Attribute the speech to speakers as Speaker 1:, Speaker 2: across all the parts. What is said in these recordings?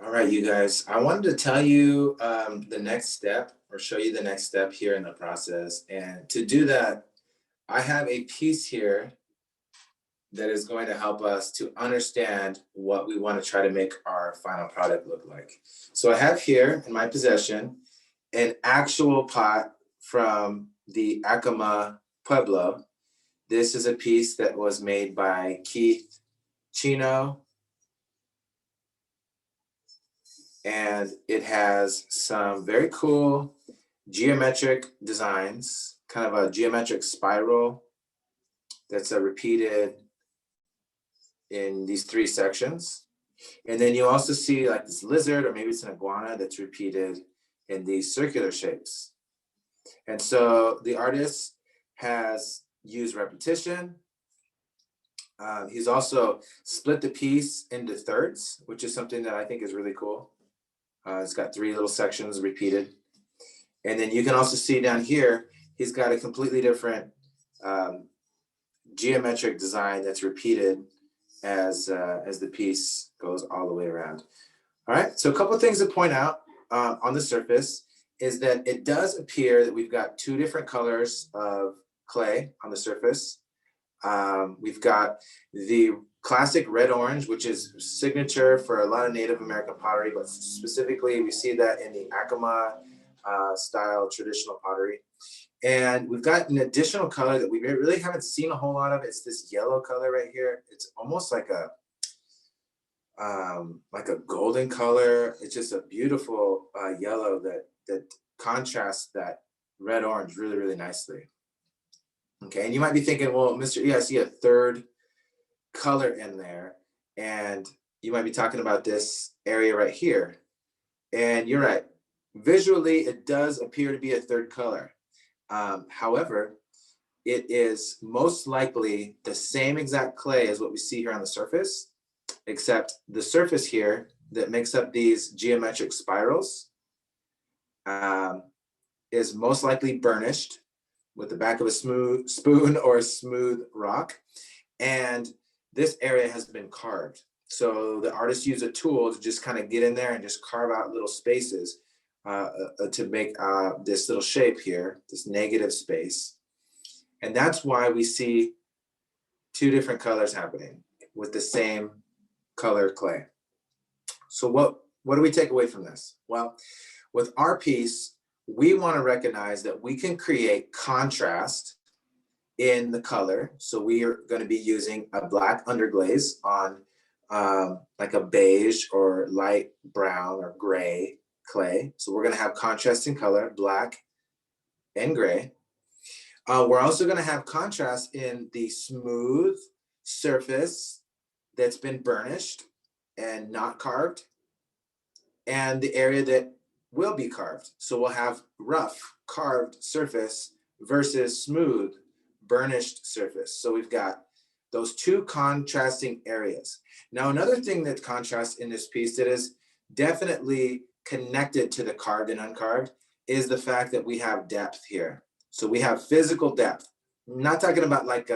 Speaker 1: All right, you guys, I wanted to tell you the next step or show you the next step here in the process. And to do that, I have a piece here that is going to help us to understand what we want to try to make our final product look like. So I have here in my possession an actual pot from the Acoma Pueblo. This is a piece that was made by Keith Chino, and it has some very cool geometric designs, kind of a geometric spiral that's repeated in these three sections. And then you also see like this lizard, or maybe it's an iguana, that's repeated in these circular shapes. And so the artist has used repetition. He's also split the piece into thirds, which is something that I think is really cool. It's got three little sections repeated. And then you can also see down here, he's got a completely different geometric design that's repeated as the piece goes all the way around. All right, so a couple of things to point out on the surface is that it does appear that we've got two different colors of clay on the surface. We've got the classic red-orange, which is signature for a lot of Native American pottery, but specifically we see that in the Acoma style traditional pottery. And we've got an additional color that we really haven't seen a whole lot of. It's this yellow color right here. It's almost like a golden color. It's just a beautiful yellow that contrasts that red-orange really, really nicely. Okay, and you might be thinking, well, Mr. E, I see a third color in there, and you might be talking about this area right here. And you're right, visually it does appear to be a third color. However, it is most likely the same exact clay as what we see here on the surface, except the surface here that makes up these geometric spirals is most likely burnished with the back of a smooth spoon or a smooth rock. And this area has been carved. So the artist used a tool to just kind of get in there and just carve out little spaces to make this little shape here, this negative space. And that's why we see two different colors happening with the same color clay. So what do we take away from this? Well, with our piece, we want to recognize that we can create contrast in the color. So we are going to be using a black underglaze on like a beige or light brown or gray clay. So we're going to have contrast in color, black and gray. We're also going to have contrast in the smooth surface that's been burnished and not carved, and the area that will be carved. So we'll have rough carved surface versus smooth burnished surface. So we've got those two contrasting areas. Now, another thing that contrasts in this piece that is definitely connected to the carved and uncarved is the fact that we have depth here. So we have physical depth. I'm not talking about like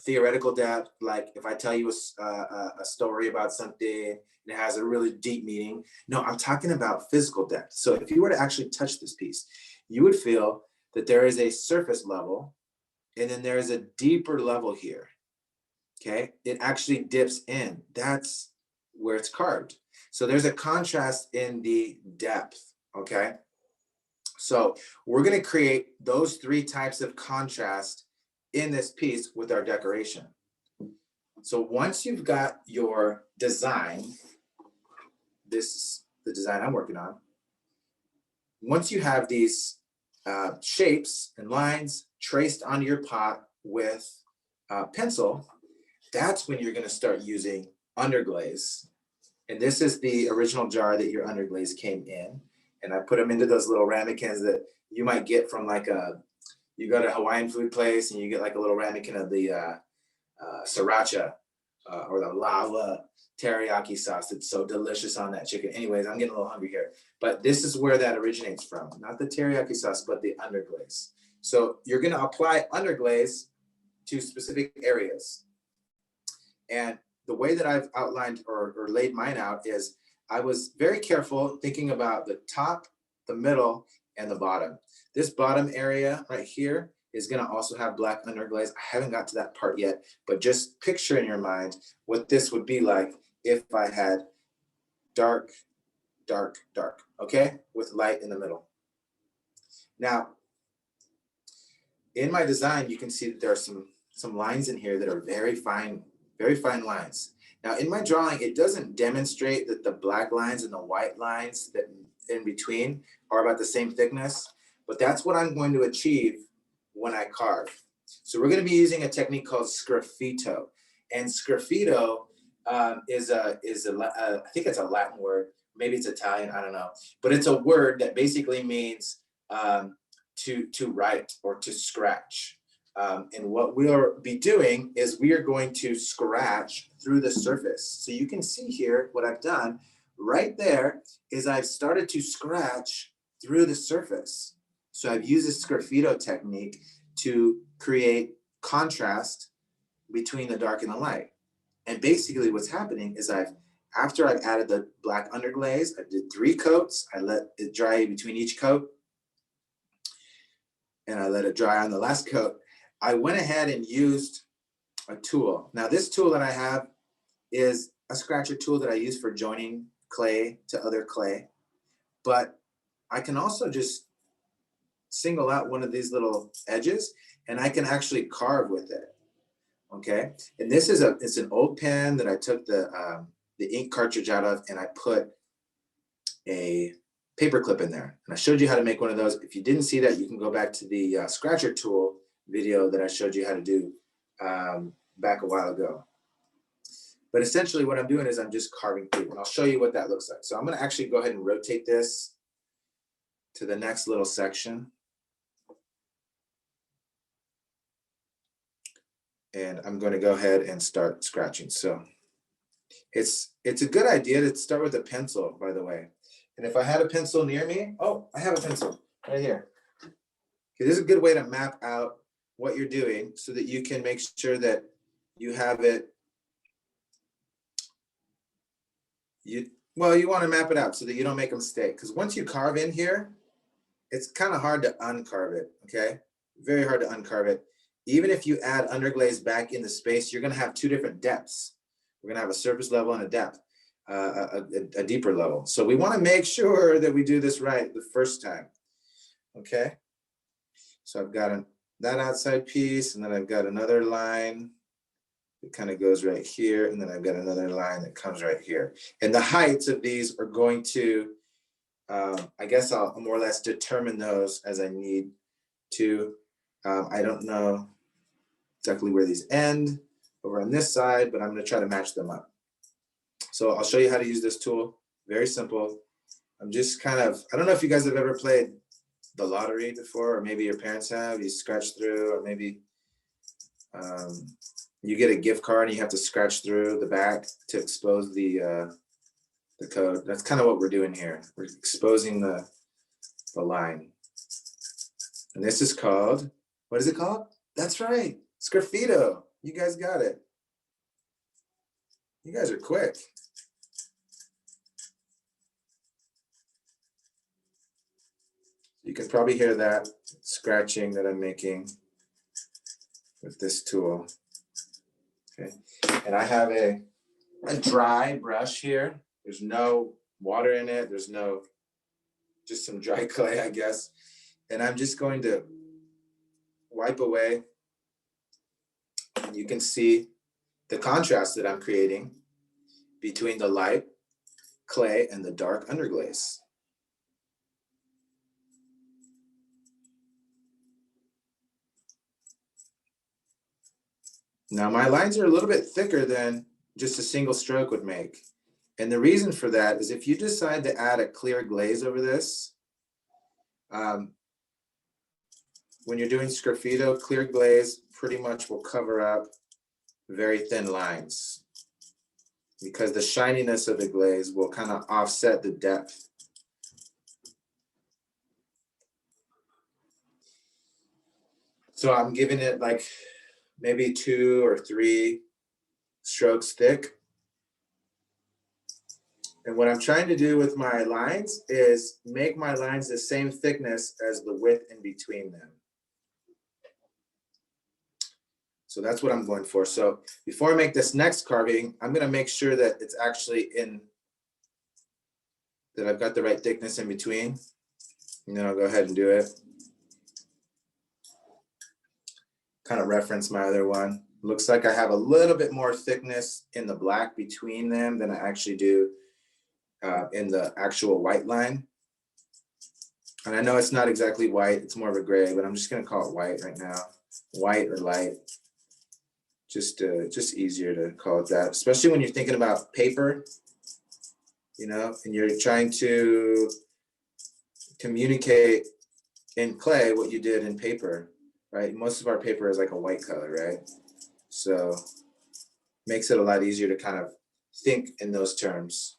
Speaker 1: theoretical depth, like if I tell you a story about something and it has a really deep meaning. No, I'm talking about physical depth. So if you were to actually touch this piece, you would feel that there is a surface level and then there is a deeper level here. Okay, it actually dips in. That's where it's carved. So there's a contrast in the depth. Okay, so we're going to create those three types of contrast in this piece with our decoration. So once you've got your design, this is the design I'm working on. Once you have these shapes and lines traced onto your pot with pencil, that's when you're going to start using underglaze. And this is the original jar that your underglaze came in. And I put them into those little ramekins that you might get from like you go to a Hawaiian food place and you get like a little ramekin of the sriracha or the lava teriyaki sauce. It's so delicious on that chicken. Anyways, I'm getting a little hungry here. But this is where that originates from. Not the teriyaki sauce, but the underglaze. So you're going to apply underglaze to specific areas. And the way that I've outlined or laid mine out is I was very careful thinking about the top, the middle, and the bottom. This bottom area right here is gonna also have black underglaze. I haven't got to that part yet, but just picture in your mind what this would be like if I had dark, dark, dark, okay? With light in the middle. Now, in my design, you can see that there are some lines in here that are very fine lines. Now, in my drawing, it doesn't demonstrate that the black lines and the white lines that in between are about the same thickness, but that's what I'm going to achieve when I carve. So we're going to be using a technique called Scruffito, and Scruffito is I think it's a Latin word, maybe it's Italian, I don't know, but it's a word that basically means to write or to scratch. And what we'll be doing is we are going to scratch through the surface. So you can see here what I've done right there is I've started to scratch through the surface. So I've used this Scruffito technique to create contrast between the dark and the light. And basically what's happening is after I've added the black underglaze, I did 3 coats, I let it dry between each coat, and I let it dry on the last coat. I went ahead and used a tool. Now this tool that I have is a scratcher tool that I use for joining clay to other clay, but I can also just single out one of these little edges and I can actually carve with it, okay? And this is it's an old pen that I took the ink cartridge out of, and I put a paper clip in there. And I showed you how to make one of those. If you didn't see that, you can go back to the scratcher tool video that I showed you how to do back a while ago. But essentially what I'm doing is I'm just carving through, and I'll show you what that looks like. So I'm gonna actually go ahead and rotate this to the next little section. And I'm gonna go ahead and start scratching. So it's a good idea to start with a pencil, by the way. And if I had a pencil near me, oh, I have a pencil right here. Okay, this is a good way to map out what you're doing so that you can make sure that you have it. You want to map it out so that you don't make a mistake. Because once you carve in here, it's kind of hard to uncarve it, okay? Very hard to uncarve it. Even if you add underglaze back in the space, you're gonna have 2 different depths. We're gonna have a surface level and a depth, a deeper level. So we wanna make sure that we do this right the first time, okay? So I've got that outside piece, and then I've got another line that kind of goes right here, and then I've got another line that comes right here. And the heights of these are going to, I guess I'll more or less determine those as I need to. I don't know exactly where these end over on this side, but I'm gonna try to match them up. So I'll show you how to use this tool. Very simple. I'm just kind of, I don't know if you guys have ever played the lottery before, or maybe your parents have. You scratch through, or maybe you get a gift card and you have to scratch through the back to expose the code. That's kind of what we're doing here. We're exposing the line. And this is called, what is it called? That's right, Scruffito. You guys got it. You guys are quick. You can probably hear that scratching that I'm making with this tool. Okay, and I have a dry brush here. There's no water in it. There's no, just some dry clay, I guess. And I'm just going to wipe away. And you can see the contrast that I'm creating between the light clay and the dark underglaze. Now my lines are a little bit thicker than just a single stroke would make. And the reason for that is if you decide to add a clear glaze over this, when you're doing Scruffito, clear glaze pretty much will cover up very thin lines because the shininess of the glaze will kind of offset the depth. So I'm giving it like maybe 2 or 3 strokes thick. And what I'm trying to do with my lines is make my lines the same thickness as the width in between them. So that's what I'm going for. So before I make this next carving, I'm going to make sure that it's actually that I've got the right thickness in between. And then I'll go ahead and do it. Kind of reference my other one. Looks like I have a little bit more thickness in the black between them than I actually do in the actual white line. And I know it's not exactly white, it's more of a gray, but I'm just gonna call it white right now. White or light. Just easier to call it that, especially when you're thinking about paper, you know, and you're trying to communicate in clay what you did in paper, right? Most of our paper is like a white color, right? So makes it a lot easier to kind of think in those terms.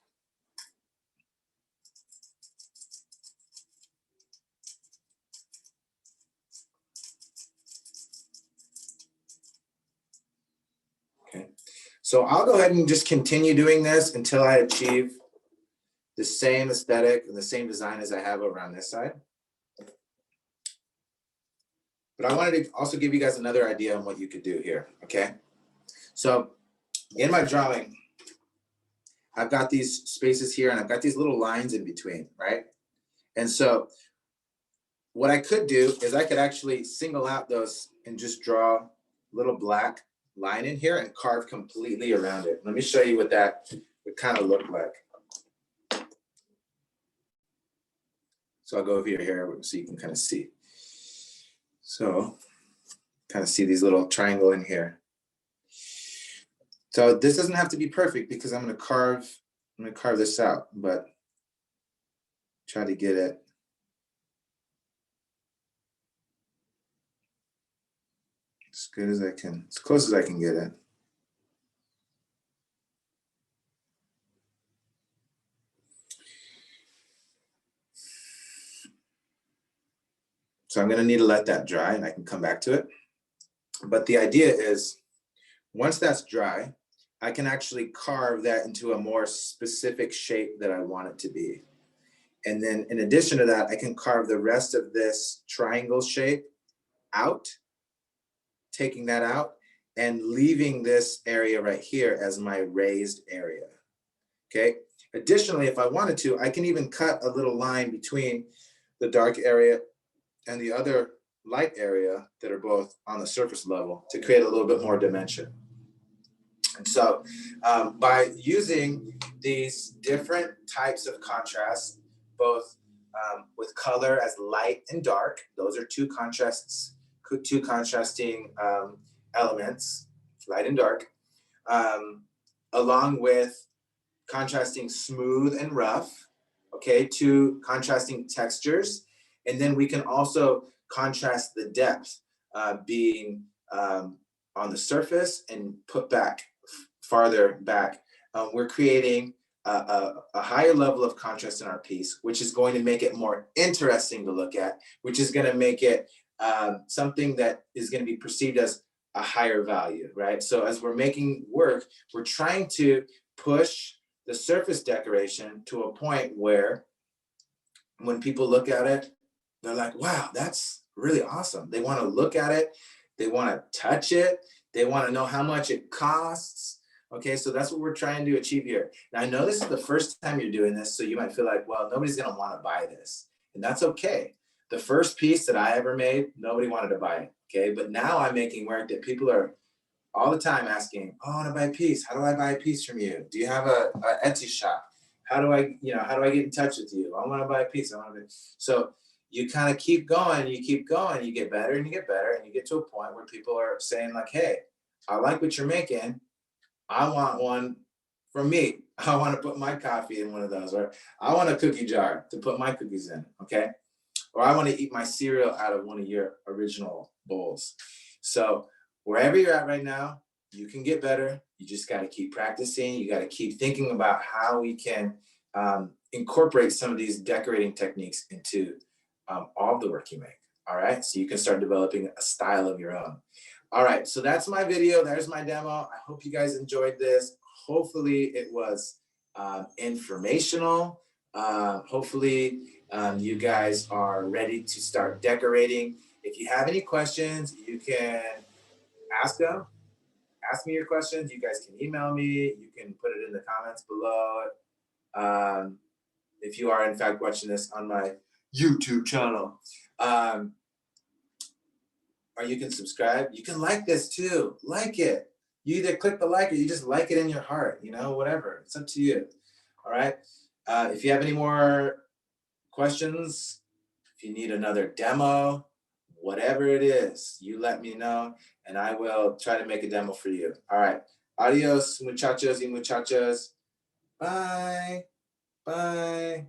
Speaker 1: Okay, so I'll go ahead and just continue doing this until I achieve the same aesthetic and the same design as I have over on this side. But I wanted to also give you guys another idea on what you could do here, okay? So in my drawing, I've got these spaces here and I've got these little lines in between, right? And so what I could do is I could actually single out those and just draw a little black line in here and carve completely around it. Let me show you what that would kind of look like. So I'll go over here so you can kind of see. So kind of see these little triangle in here. So this doesn't have to be perfect because I'm going to carve this out, but try to get it as good as I can, as close as I can get it. So I'm going to need to let that dry and I can come back to it. But the idea is once that's dry, I can actually carve that into a more specific shape that I want it to be. And then in addition to that, I can carve the rest of this triangle shape out, taking that out and leaving this area right here as my raised area, okay? Additionally, if I wanted to, I can even cut a little line between the dark area and the other light area that are both on the surface level to create a little bit more dimension. And so by using these different types of contrasts, both with color as light and dark, those are two contrasting elements, light and dark, along with contrasting smooth and rough, okay, two contrasting textures. And then we can also contrast the depth being on the surface and put back farther back. We're creating a higher level of contrast in our piece, which is going to make it more interesting to look at, which is going to make it something that is going to be perceived as a higher value, right? So as we're making work, we're trying to push the surface decoration to a point where when people look at it, they're like, wow, that's really awesome. They want to look at it. They want to touch it. They want to know how much it costs. Okay, so that's what we're trying to achieve here. Now, I know this is the first time you're doing this, so you might feel like, well, nobody's going to want to buy this. And that's okay. The first piece that I ever made, nobody wanted to buy it. Okay, but now I'm making work that people are all the time asking, oh, I want to buy a piece. How do I buy a piece from you? Do you have a Etsy shop? How do I get in touch with you? I want to buy a piece. So you kind of keep going, you get better and you get better, and you get to a point where people are saying like, hey, I like what you're making. I want one from me. I want to put my coffee in one of those, or I want a cookie jar to put my cookies in, okay? Or I want to eat my cereal out of one of your original bowls. So wherever you're at right now, you can get better. You just got to keep practicing. You got to keep thinking about how we can incorporate some of these decorating techniques into all of the work you make. All right, so you can start developing a style of your own. All right, so that's my video. There's my demo. I hope you guys enjoyed this. Hopefully it was informational. Hopefully you guys are ready to start decorating. If you have any questions, you can ask them. Ask me your questions. You guys can email me. You can put it in the comments below. If you are in fact watching this on my YouTube channel. Or you can subscribe. You can like this too. Like it. You either click the like or you just like it in your heart, you know, whatever. It's up to you. All right. If you have any more questions, if you need another demo, whatever it is, you let me know and I will try to make a demo for you. All right. Adios, muchachos y muchachas. Bye. Bye.